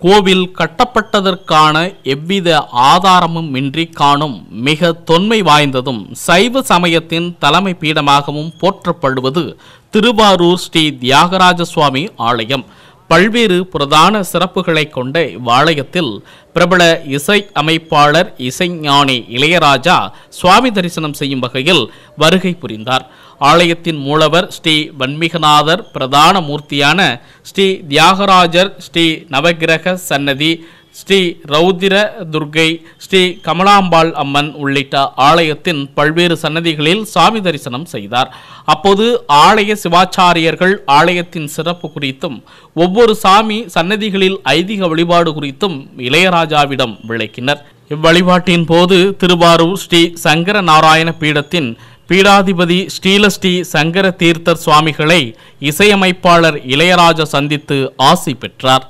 கோவில் கட்டப்பட்டதற்கான எவ்வித ஆதாரமும் இன்றி காணும் மிக தொன்மை வாய்ந்ததும் சைவ சமயத்தின் தலைமை பீடமாகவும் போற்றப்படுவது திருவாரூர் ஸ்ரீ தியாகராஜ சுவாமி ஆலயம். பல்வேறு பிரதான சிறப்புகளை கொண்ட இவ்வாலயத்தில் பிரபல இசை அமைப்பாளர் இசைஞானி இளையராஜா சுவாமி தரிசனம் செய்யும் வகையில் வருகை புரிந்தார். ஆலயத்தின் மூலவர் ஸ்ரீ வன்மிகநாதர், பிரதான மூர்த்தியான ஸ்ரீ தியாகராஜர், ஸ்ரீ நவகிரக சன்னதி, ஸ்ரீ ரௌதிர துர்கை, ஸ்ரீ கமலாம்பாள் அம்மன் உள்ளிட்ட ஆலயத்தின் பல்வேறு சன்னதிகளில் சாமி தரிசனம் செய்தார். அப்போது ஆலய சிவாச்சாரியர்கள் ஆலயத்தின் சிறப்பு குறித்தும் ஒவ்வொரு சாமி சன்னதிகளில் ஐதீக வழிபாடு குறித்தும் இளையராஜாவிடம் விளக்கினர். இவ்வழிபாட்டின் போது திருவாரூர் ஸ்ரீ சங்கர நாராயண பீடத்தின் பீடாதிபதி ஸ்ரீலஸ்ரீ சங்கர தீர்த்தர் சுவாமிகளை இசையமைப்பாளர் இளையராஜா சந்தித்து ஆசி பெற்றார்.